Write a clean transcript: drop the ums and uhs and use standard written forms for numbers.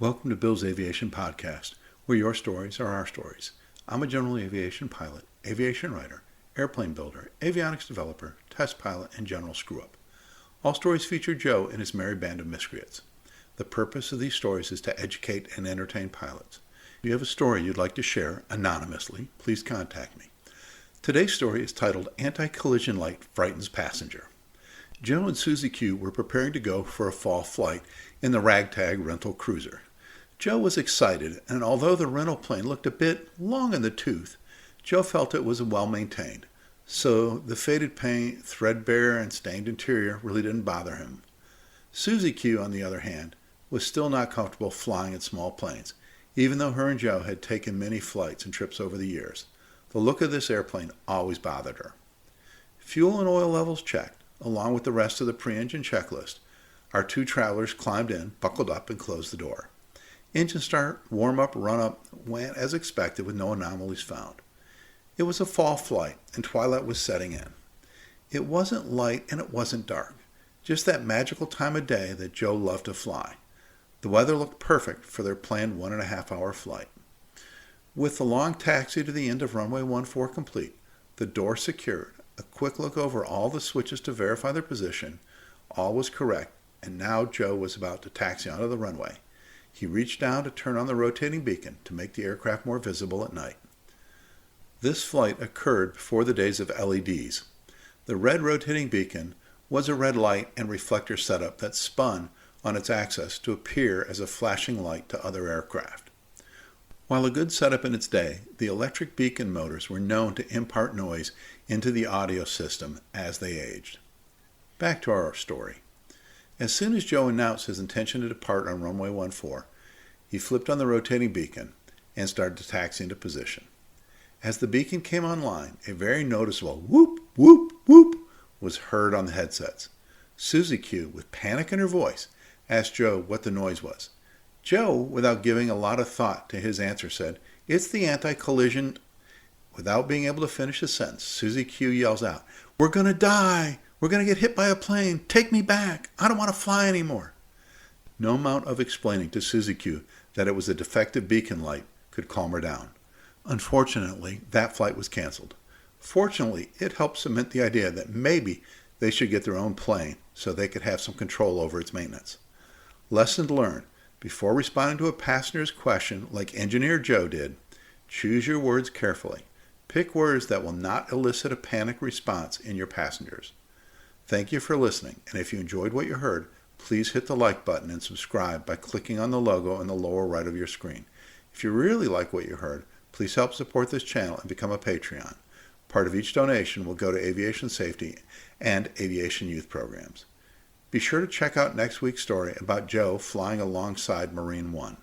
Welcome to Bill's Aviation Podcast, where your stories are our stories. I'm a general aviation pilot, aviation writer, airplane builder, avionics developer, test pilot, and general screw-up. All stories feature Joe and his merry band of miscreants. The purpose of these stories is to educate and entertain pilots. If you have a story you'd like to share anonymously, please contact me. Today's story is titled Anti-Collision Light Frightens Passenger. Joe and Susy-Q were preparing to go for a fall flight in the ragtag rental cruiser. Joe was excited, and although the rental plane looked a bit long in the tooth, Joe felt it was well maintained. So the faded paint, threadbare, and stained interior really didn't bother him. Susy-Q, on the other hand, was still not comfortable flying in small planes, even though her and Joe had taken many flights and trips over the years. The look of this airplane always bothered her. Fuel and oil levels checked, along with the rest of the pre-engine checklist. Our two travelers climbed in, buckled up, and closed the door. Engine start, warm-up, run-up went as expected with no anomalies found. It was a fall flight, and twilight was setting in. It wasn't light and it wasn't dark, just that magical time of day that Joe loved to fly. The weather looked perfect for their planned 1.5-hour flight. With the long taxi to the end of runway 14 complete, the door secured, a quick look over all the switches to verify their position, all was correct, and now Joe was about to taxi onto the runway. He reached down to turn on the rotating beacon to make the aircraft more visible at night. This flight occurred before the days of LEDs. The red rotating beacon was a red light and reflector setup that spun on its axis to appear as a flashing light to other aircraft. While a good setup in its day, the electric beacon motors were known to impart noise into the audio system as they aged. Back to our story. As soon as Joe announced his intention to depart on runway 14, he flipped on the rotating beacon and started to taxi into position. As the beacon came online, a very noticeable whoop, whoop, whoop was heard on the headsets. Susy-Q, with panic in her voice, asked Joe what the noise was. Joe, without giving a lot of thought to his answer, said, "It's the anti-collision." Without being able to finish his sentence, Susy-Q yells out, "We're going to die! We're going to get hit by a plane! Take me back! I don't want to fly anymore!" No amount of explaining to Susy-Q that it was a defective beacon light could calm her down. Unfortunately, that flight was canceled. Fortunately, it helped cement the idea that maybe they should get their own plane so they could have some control over its maintenance. Lesson learned: before responding to a passenger's question like Engineer Joe did, choose your words carefully. Pick words that will not elicit a panic response in your passengers. Thank you for listening, and if you enjoyed what you heard, please hit the like button and subscribe by clicking on the logo in the lower right of your screen. If you really like what you heard, please help support this channel and become a Patreon. Part of each donation will go to aviation safety and aviation youth programs. Be sure to check out next week's story about Joe flying alongside Marine One.